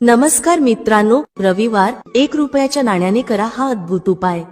नमस्कार मित्रांनो, रविवार 1 रुपयाच्या नाण्याने करा हा अद्भुत उपाय।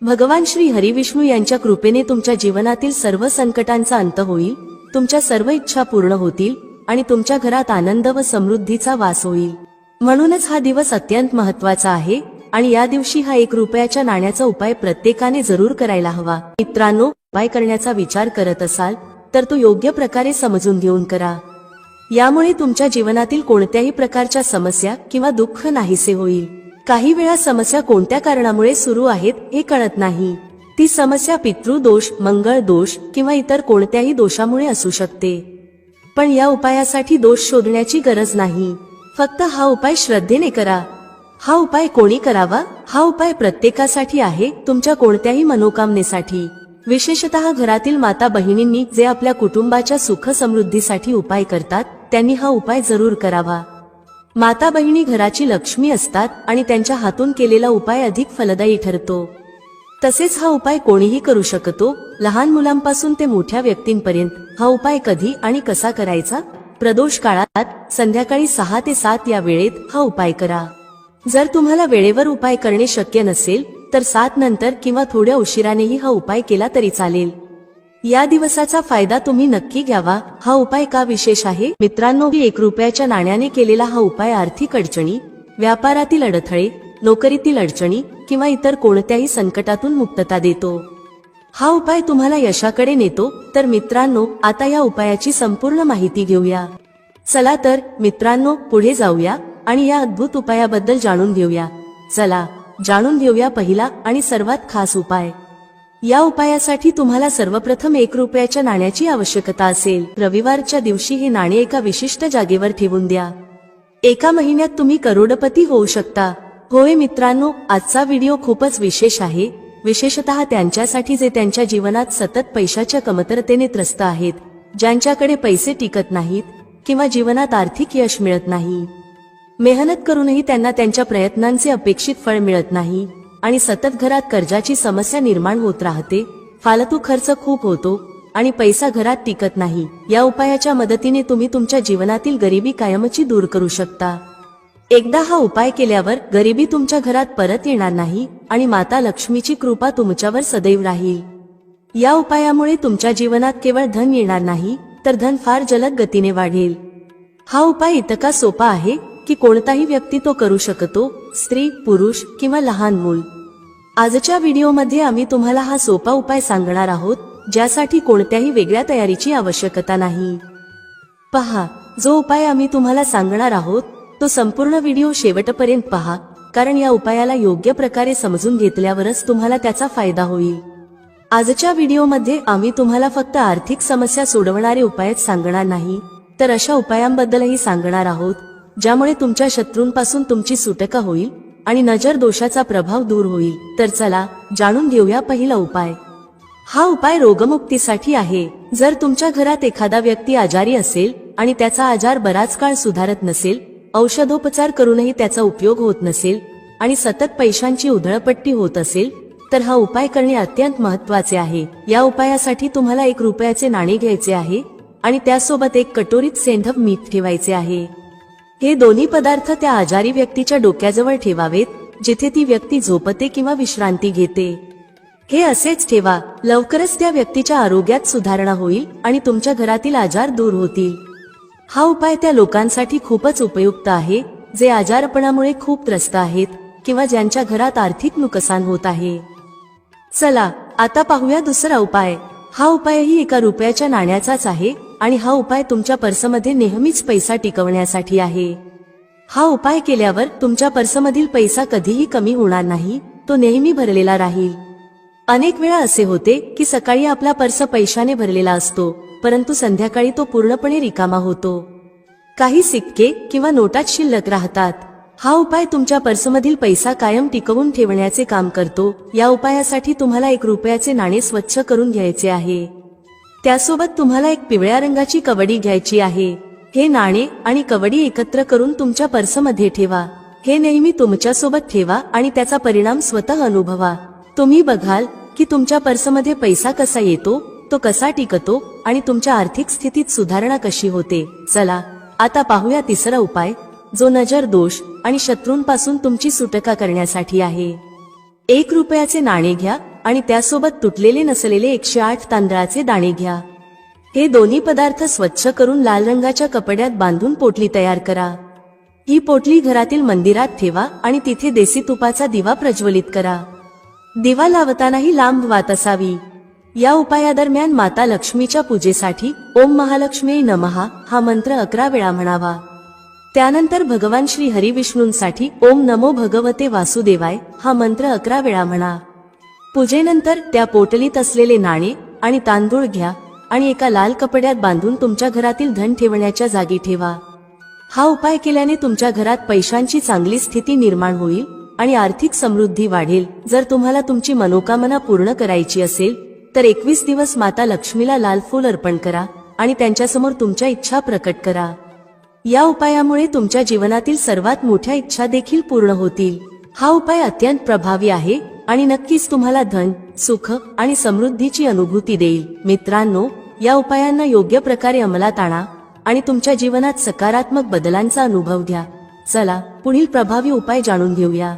भगवान श्री हरी विष्णू यांच्या कृपेने तुमच्या जीवनातील सर्व संकटांचा अंत होईल, तुमच्या सर्व इच्छा पूर्ण होतील आणि तुमच्या घरात आनंद व समृद्धीचा वास होईल। म्हणूनच हा दिवस अत्यंत महत्त्वाचा आहे आणि या दिवशी हा 1 रुपयाच्या नाण्याचा उपाय प्रत्येकाने जरूर करायला हवा। मित्रांनो, उपाय करण्याचा विचार करत असाल तर तो योग्य प्रकारे समजून घेऊन करा। यामुळे तुमच्या जीवनातील कोणत्याही प्रकारच्या समस्या किंवा दुःख नाहीसे होईल। काही वेळा समस्या कोणत्या कारणामुळे सुरू आहेत हे कळत नाही। ती समस्या पितृदोष, मंगळ दोष किंवा इतर कोणत्याही दोषामुळे असू शकते। पण या उपायासाठी दोष शोधण्याची गरज नाही, फक्त हा उपाय श्रद्धेने करा। हा उपाय कोणी करावा? हा उपाय प्रत्येकासाठी आहे, तुमच्या कोणत्याही मनोकामनेसाठी। विशेषतः घरातील माता बहिणींनी जे आपल्या कुटुंबाच्या सुख समृद्धीसाठी उपाय करतात त्यांनी हा उपाय जरूर करावा। माता बहिणी घराची लक्ष्मी असतात आणि त्यांच्या हातून केलेला उपाय अधिक फलदायी ठरतो। तसेच हा उपाय कोणीही करू शकतो, लहान मुलांपासून ते मोठ्या व्यक्तींपर्यंत। हा उपाय कधी आणि कसा करायचा? प्रदोष काळात संध्याकाळी 6 ते 7 या वेळेत हा उपाय करा। जर तुम्हाला वेळेवर उपाय करणे शक्य नसेल तर 7 नंतर किंवा थोड्या उशिरानेही हा उपाय केला तरी चालेल। या दिवसाचा फायदा तुम्ही नक्की घ्यावा। हा उपाय का विशेष आहे? मित्रांनो, 1 रुपयाच्या नाण्याने केलेला हा उपाय आर्थिक अडचणी, व्यापारातील अडथळे, नोकरीतील अडचणी किंवा इतर कोणत्याही संकटातून मुक्तता देतो। हा उपाय तुम्हाला यशाकडे नेतो। तर मित्रांनो, आता या उपायाची संपूर्ण माहिती घेऊया। चला तर मित्रांनो, पुढे जाऊया आणि या अद्भुत उपायाबद्दल जाणून घेऊया। चला जाणून घेऊया पहिला आणि सर्वात खास उपाय। या उपायासाठी तुम्हाला सर्वप्रथम 1 रुपयाच्या नाण्याची आवश्यकता असेल। रविवारच्या दिवशी हे नाणे एका विशिष्ट जागेवर ठेवून द्या। एका महिन्यात तुम्ही करोडपती होऊ शकता। होय मित्रांनो, आजचा व्हिडिओ खूपच विशेष आहे, विशेषतः त्यांच्यासाठी जे त्यांच्या जीवनात सतत पैशाच्या कमतरतेने त्रस्त आहेत, ज्यांच्याकडे पैसे टिकत नाहीत किंवा जीवनात आर्थिक यश मिळत नाही। मेहनत करूनही त्यांना त्यांच्या प्रयत्नांचे अपेक्षित फळ मिळत नाही आणि सतत घरात कर्जाची समस्या निर्माण होत राहते, फालतू खर्च खूप होतो आणि पैसा घरात टिकत नाही। या उपायाच्या मदतीने तुम्ही तुमच्या जीवनातील गरिबी कायमची दूर करू शकता। एकदा हा उपाय केल्यावर गरिबी तुमच्या घरात परत येणार नाही आणि माता लक्ष्मीची कृपा तुमच्यावर सदैव राहील। या उपायामुळे तुमच्या जीवनात केवळ धन येणार नाही तर धन फार जलद गतीने वाढेल। हा उपाय इतका सोपा आहे की कोणताही व्यक्ती तो करू शकतो, स्त्री, पुरुष किंवा लहान मूल। आजच्या व्हिडिओमध्ये आम्ही तुम्हाला हा सोपा उपाय सांगणार आहोत, ज्यासाठी कोणत्याही वेगळ्या तयारीची आवश्यकता नाही। पहा, जो उपाय आम्ही तुम्हाला सांगणार आहोत तो संपूर्ण व्हिडिओ शेवटपर्यंत पहा, कारण या उपायाला योग्य प्रकारे समजून घेतल्यावरच तुम्हाला त्याचा फायदा होईल। आजच्या व्हिडिओमध्ये आम्ही तुम्हाला फक्त आर्थिक समस्या सोडवणारे उपायच सांगणार नाही, तर अशा उपायांबद्दलही सांगणार आहोत ज्यामुळे तुमच्या शत्रूंपासून तुमची सुटका होईल आणि नजर दोषाचा प्रभाव दूर होईल। तर चला जाणून घेऊया पहिला उपाय। हा उपाय रोगमुक्तीसाठी आहे। जर तुमच्या घरात एखादा व्यक्ती आजारी असेल आणि त्याचा आजार बराच काळ सुधारत नसेल, औषधोपचार करूनही त्याचा उपयोग होत नसेल आणि सतत पैशांची उधळपट्टी होत असेल, तर हा उपाय करणे अत्यंत महत्त्वाचे आहे। या उपायासाठी तुम्हाला 1 रुपयाचे नाणे घ्यायचे आहे आणि त्यासोबत 1 कटोरीत सेंधव मीठ ठेवायचे आहे। हे दोन्ही पदार्थ त्या आजारी व्यक्तीच्या डोक्याजवळ ठेवावेत, जिथे ती व्यक्ती झोपते किंवा विश्रांती घेते। हे असेच ठेवा, लवकरच त्या व्यक्तीच्या आरोग्यात सुधारणा होईल आणि तुमच्या घरातील आजार दूर होतील। हा उपाय त्या लोकांसाठी खूपच उपयुक्त आहे जे आजारपणामुळे खूप त्रस्त आहेत किंवा ज्यांच्या घरात आर्थिक नुकसान होत आहे। चला आता पाहूया दुसरा उपाय। हा उपायही 1 रुपयाच्या नाण्याचाच आहे आणि हा उपाय तुमच्या पर्समध्ये नेहमीच पैसा टिकवण्यासाठी आहे। हा उपाय केल्यावर तुमच्या पर्समधील पैसा कधीही कमी होणार नाही, तो नेहमी भरलेला राहील। अनेक वेळा असे होते की सकाळी आपला पर्स पैशाने भरलेला असतो, परंतु संध्याकाळी तो पूर्णपणे रिकामा होतो। काही सिक्के किंवा नोटाच शिल्लक राहतात। हा उपाय तुमच्या पर्समधील पैसा कायम टिकवून ठेवण्याचे काम करतो। या उपायासाठी तुम्हाला 1 रुपयाचे नाणे स्वच्छ करून घ्यायचे आहे। त्यासोबत तुम्हाला 1 पिवळ्या रंगाची कवडी घ्यायची आहे। हे नाणे आणि कवडी एकत्र करून तुमच्या पर्समध्ये ठेवा। हे नेहमी तुमच्यासोबत ठेवा आणि त्याचा परिणाम स्वतः अनुभवा। तुम्ही बघाल की तुमच्या पर्समध्ये पैसा कसा येतो, तो कसा टिकतो आणि तुमच्या आर्थिक स्थितीत सुधारणा कशी होते। चला आता पाहूया तिसरा उपाय। जो नजर दोष आणि शत्रूंपासून तुमची सुटका करण्यासाठी आहे. 1 रुपयाचे नाणे घ्या आणि त्यासोबत तुटलेले नसलेले 108 तांदळाचे दाणे घ्या. हे दोन्ही पदार्थ स्वच्छ करून लाल रंगाच्या कपड्यात बांधून पोटली तयार करा. ही पोटली घरातील मंदिरात ठेवा आणि तिथे देसी तुपाचा दिवा प्रज्वलित करा. दिवा लावतानाही लांब वात असावी. या उपायादरम्यान माता लक्ष्मीच्या पूजेसाठी ओम महालक्ष्मी नमः हा मंत्र 11 वेळा म्हणावा. त्यानंतर भगवान श्री हरिविष्णूंसाठी ओम नमो भगवते वासुदेवाय हा मंत्र 11 वेळा म्हणा. पूजेनंतर त्या पोटलीत असलेले नाणे आणि तांदूळ घ्या आणि एका लाल कपड्यात बांधून तुमच्या घरातील धन ठेवण्याच्या जागी ठेवा. हा उपाय केल्याने तुमच्या घरात पैशांची चांगली स्थिती निर्माण होईल आणि आर्थिक समृद्धी वाढेल. जर तुम्हाला तुमची मनोकामना पूर्ण करायची असेल तर 21 दिवस माता लक्ष्मीला लाल फूल अर्पण करा आणि त्यांच्यासमोर तुमच्या इच्छा प्रकट करा. या उपायामुळे तुमच्या जीवनातील सर्वात मोठ्या इच्छा देखील पूर्ण होतील. हा उपाय अत्यंत प्रभावी आहे आणि नक्कीच तुम्हाला धन, सुख आणि समृद्धीची अनुभूती देईल. मित्रांनो, या उपायांना योग्य प्रकारे अंमलात आणा आणि तुमच्या जीवनात सकारात्मक बदलांचा अनुभव घ्या. चला पुढील प्रभावी उपाय जाणून घेऊया.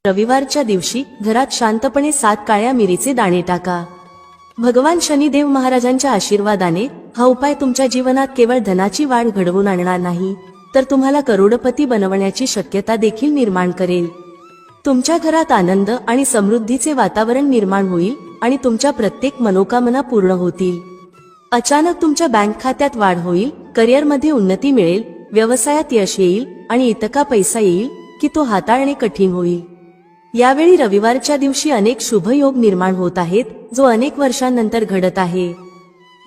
रविवारच्या दिवशी घरात शांतपणे 7 काळ्या मिरीचे दाणे टाका. भगवान शनिदेव महाराजांच्या आशीर्वादाने हा उपाय तुमच्या जीवनात केवळ धनाची वाढ घडवून आणणार नाही, तर तुम्हाला करोडपती बनवण्याची शक्यता देखील निर्माण करेल. तुमच्या घरात आनंद आणि समृद्धीचे वातावरण निर्माण होईल आणि तुमच्या प्रत्येक मनोकामना पूर्ण होतील. अचानक तुमच्या बँक खात्यात वाढ होईल, करिअरमध्ये उन्नती मिळेल, व्यवसायात यश येईल आणि इतका पैसा येईल की तो हाताळणे कठीण होईल. यावेळी रविवारच्या दिवशी अनेक शुभ योग निर्माण होत आहेत, जो अनेक वर्षांनंतर घडत आहे.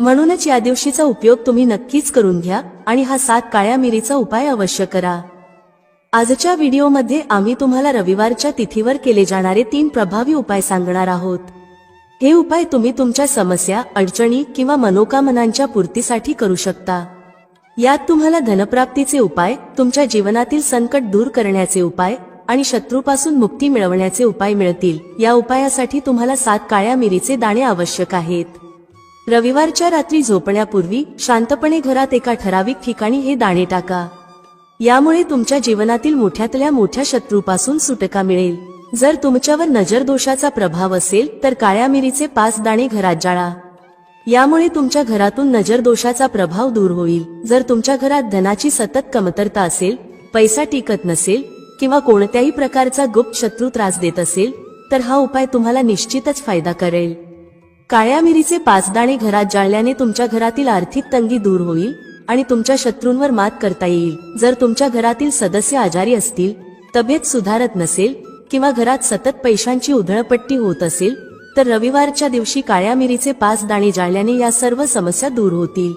म्हणूनच या दिवशीचा उपयोग तुम्ही नक्कीच करून घ्या आणि हा 7 काळ्या मिरीचा उपाय अवश्य करा. आजच्या व्हिडिओमध्ये आम्ही तुम्हाला रविवारच्या तिथीवर केले जाणारे 3 प्रभावी उपाय सांगणार आहोत. हे उपाय तुम्ही तुमच्या समस्या, अडचणी किंवा मनोकामनांच्या पूर्तीसाठी करू शकता. यात तुम्हाला धनप्राप्तीचे उपाय, तुमच्या जीवनातील संकट दूर करण्याचे उपाय आणि शत्रूपासून मुक्ती मिळवण्याचे उपाय मिळतील. या उपायासाठी तुम्हाला 7 काळ्या मिरीचे दाणे आवश्यक आहेत. रविवारच्या रात्री झोपण्यापूर्वी शांतपणे घरात एका ठराविक ठिकाणी हे दाणे टाका. यामुळे तुमच्या जीवनातील मोठ्यातल्या मोठ्या शत्रूपासून सुटका मिळेल. जर तुमच्यावर नजर दोषाचा प्रभाव असेल तर काळ्या मिरीचे 5 दाणे घरात जाळा. यामुळे तुमच्या घरातून नजर दोषाचा प्रभाव दूर होईल. जर तुमच्या घरात धनाची सतत कमतरता असेल, पैसा टिकत नसेल किंवा कोणत्याही प्रकारचा गुप्त शत्रू त्रास देत असेल तर हा उपाय तुम्हाला निश्चितच फायदा करेल. काळ्या मिरीचे 5 दाणे घरात जाळल्याने तुमच्या घरातील आर्थिक तंगी दूर होईल आणि तुमच्या शत्रूंवर मात करता येईल. जर तुमच्या घरातील सदस्य आजारी असतील, तब्येत सुधारत नसेल किंवा घरात सतत पैशांची उधळपट्टी होत असेल तर रविवारच्या दिवशी काळ्या मिरीचे 5 दाणे जाळल्याने या सर्व समस्या दूर होतील.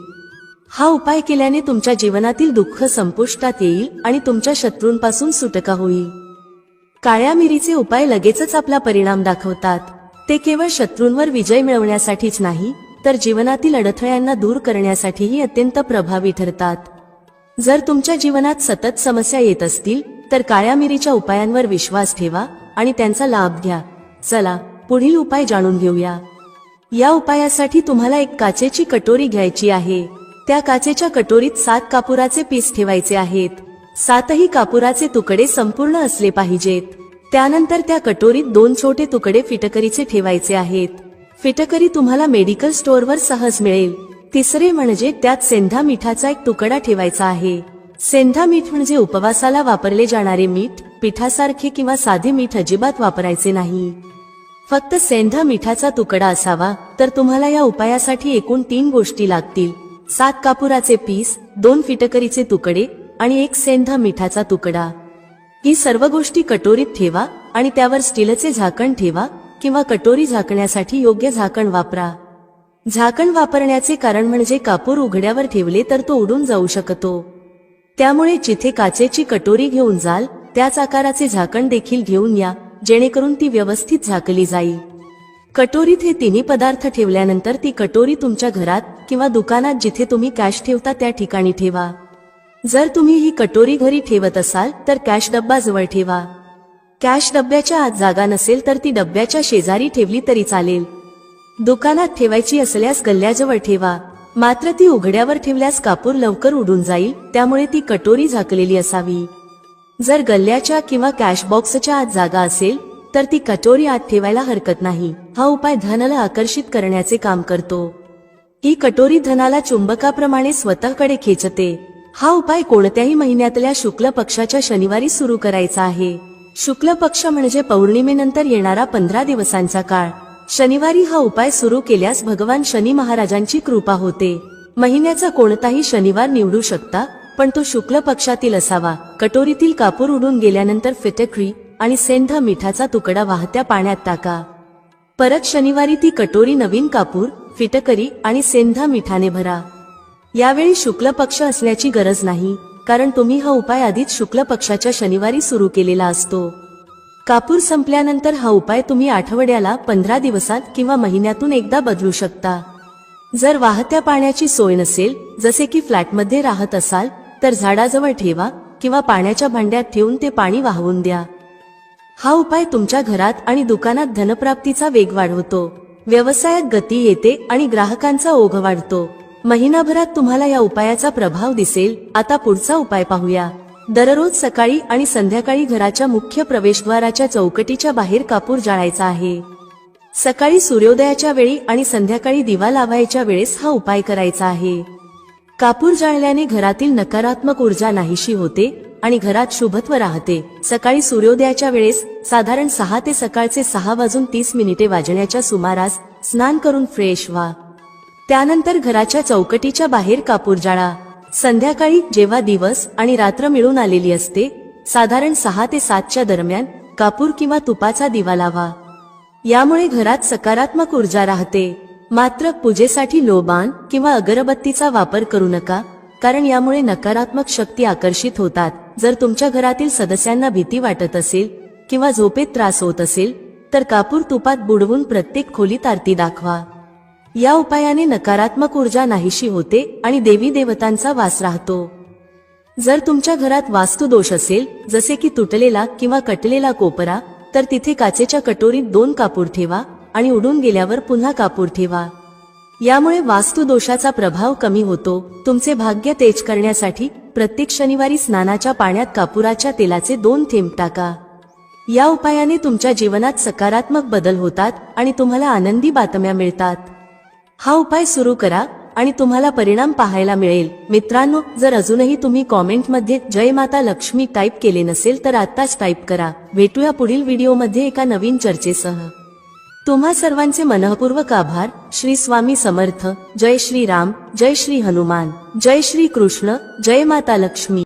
हा उपाय केल्याने तुमच्या जीवनातील दुःख संपुष्टात येईल आणि तुमच्या शत्रूंपासून सुटका होईल. काळ्या मिरीचे उपाय लगेचच आपला परिणाम दाखवतात. ते केवळ शत्रूंवर विजय मिळवण्यासाठीच नाही, तर जीवनातील अडथळ्यांना दूर करण्यासाठीही अत्यंत प्रभावी ठरतात. जर तुमच्या जीवनात सतत समस्या येत असतील तर काळ्या मिरीच्या उपायांवर विश्वास ठेवा आणि त्यांचा लाभ घ्या. चला पुढील उपाय जाणून घेऊया. या उपायासाठी तुम्हाला एक काचेची कटोरी घ्यायची आहे. त्या काचेच्या कटोरीत 7 कापुराचे पीस ठेवायचे आहेत. 7ही कापुराचे तुकडे संपूर्ण असले पाहिजेत. त्यानंतर त्या कटोरीत 2 छोटे तुकडे फिटकरीचे ठेवायचे आहेत. फिटकरी तुम्हाला मेडिकल स्टोअरवर सहज मिळेल. तिसरे म्हणजे त्यात सेंधा मिठाचा एक तुकडा ठेवायचा आहे. सेंधा मीठ म्हणजे उपवासाला वापरले जाणारे मीठ. पिठासारखे किंवा साधे मीठ अजिबात वापरायचे नाही. फक्त सेंधा मिठाचा तुकडा असावा. तर तुम्हाला या उपायासाठी एकूण 3 गोष्टी लागतील: 7 कापुराचे पीस, 2 फिटकरीचे तुकडे आणि 1 सेंधा मिठाचा तुकडा. ही सर्व गोष्टी कटोरीत ठेवा आणि त्यावर स्टीलचे झाकण ठेवा किंवा कटोरी झाकण्यासाठी योग्य झाकण वापरा. झाकण वापरण्याचे कारण म्हणजे कापूर उघड्यावर ठेवले तर तो उडून जाऊ शकतो. त्यामुळे जिथे काचेची कटोरी घेऊन जाल त्याच आकाराचे झाकण देखील घेऊन या, जेणेकरून ती व्यवस्थित झाकली जाईल. कटोरीत हे 3 पदार्थ ठेवल्यानंतर ती कटोरी तुमच्या घरात किंवा दुकानात जिथे तुम्ही कॅश ठेवता त्या ठिकाणी ठेवा. जर तुम्ही ही कटोरी घरी ठेवत असाल तर कॅश डब्बा जवळ ठेवा. कॅश डब्याच्या आत जागा नसेल तर ती डब्याच्या शेजारी ठेवली तरी चालेल. दुकानात ठेवायची असल्यास गल्ल्याजवळ ठेवा. मात्र ती उघड्यावर ठेवल्यास कापूर लवकर उडून जाईल, त्यामुळे ती कटोरी झाकलेली असावी. जर गल्ल्याच्या किंवा कॅश बॉक्सच्या आत जागा असेल तर ती कटोरी आत ठेवायला हरकत नाही. हा उपाय धनाला आकर्षित करण्याचे काम करतो. ही कटोरी धनाला चुंबकाप्रमाणे स्वतःकडे खेचते. हा उपाय कोणत्याही महिन्यातल्या शुक्ल पक्षाच्या शनिवारी सुरू करायचा आहे. शुक्ल पक्ष म्हणजे पौर्णिमेनंतर येणारा 15 दिवसांचा काळ. शनिवारी हा उपाय सुरू केल्यास भगवान शनी महाराजांची कृपा होते. महिन्याचा कोणताही शनिवार निवडू शकता, पण तो शुक्ल पक्षातील असावा. कटोरीतील कापूर उडून गेल्यानंतर फिटकरी आणि सेंध मिठाचा तुकडा वाहत्या पाण्यात टाका. परत शनिवारी ती कटोरी नवीन कापूर, फिटकरी आणि सेंध मिठाने भरा. यावेळी शुक्ल पक्ष असल्याची गरज नाही, कारण तुम्ही हा उपाय आधीच शुक्ल पक्षाच्या शनिवारी सुरू केलेला असतो. कापूर संपल्यानंतर हा उपाय तुम्ही आठवड्याला, 15 दिवसात किंवा महिन्यातून एकदा बदलू शकता. जर वाहत्या पाण्याची सोय नसेल, जसे की फ्लॅटमध्ये राहत असाल, तर झाडाजवळ ठेवा किंवा पाण्याच्या भांड्यात ठेवून ते पाणी वाहवून द्या. हा उपाय तुमच्या घरात आणि दुकानात धनप्राप्तीचा वेग वाढवतो. व्यवसायात गती येते आणि ग्राहकांचा ओघ वाढतो. महिनाभरात तुम्हाला या उपायाचा प्रभाव दिसेल. आता पुढचा उपाय पाहूया. दररोज सकाळी आणि संध्याकाळी घराच्या मुख्य प्रवेशद्वाराच्या चौकटीच्या बाहेर कापूर जाळायचा आहे. सकाळी सूर्योदयाच्या वेळी आणि संध्याकाळी दिवा लावायच्या वेळेस हा उपाय करायचा आहे. कापूर जाळल्याने घरातील नकारात्मक ऊर्जा नाहीशी होते आणि घरात शुभत्व राहते. सकाळी सूर्योदयाच्या वेळेस साधारण 6 ते सकाळचे 6:30 वाजण्याच्या सुमारास स्नान करून फ्रेश व्हा. त्यानंतर घराच्या चौकटीच्या बाहेर कापूर जाळा. संध्याकाळी जेव्हा दिवस आणि रात्र मिळून आलेली असते, साधारण 6 ते 7च्या दरम्यान कापूर किंवा तुपाचा दिवा लावा. यामुळे घरात सकारात्मक ऊर्जा राहते. मात्र पूजेसाठी लोबान किंवा अगरबत्तीचा वापर करू नका, कारण यामुळे नकारात्मक शक्ती आकर्षित होतात. जर तुमच्या घरातील सदस्यांना भीती वाटत असेल किंवा झोपेत त्रास होत असेल, तर कापूर तुपात बुडवून प्रत्येक खोलीत आरती दाखवा. या उपायाने नकारात्मक ऊर्जा नाहीशी होते आणि देवी देवतांचा वास राहतो. जर तुमच्या घरात वास्तुदोष असेल, जसे की तुटलेला किंवा कटलेला कोपरा, तर तिथे काचेच्या कटोरीत 2 कापूर ठेवा आणि उडून गेल्यावर पुन्हा कापूर ठेवा. यामुळे वास्तुदोषाचा प्रभाव कमी होतो. तुमचे भाग्य तेज करण्यासाठी प्रत्येक शनिवारी स्नानाच्या पाण्यात कापुराच्या तेलाचे 2 थेंब टाका. या उपायाने तुमच्या जीवनात सकारात्मक बदल होतात आणि तुम्हाला आनंदी बातम्या मिळतात. हा उपाय सुरू करा आणि तुम्हाला परिणाम पाहायला मिळेल. मित्रांनो, जर अजूनही तुम्ही कॉमेंटमध्ये जय माता लक्ष्मी टाईप केले नसेल तर आत्ताच टाईप करा. भेटूया पुढील व्हिडिओमध्ये एका नवीन चर्चेसह. तुम्हा सर्वांचे मनःपूर्वक आभार. श्री स्वामी समर्थ. जय श्री राम, जय श्री हनुमान, जय श्री कृष्ण, जय माता लक्ष्मी.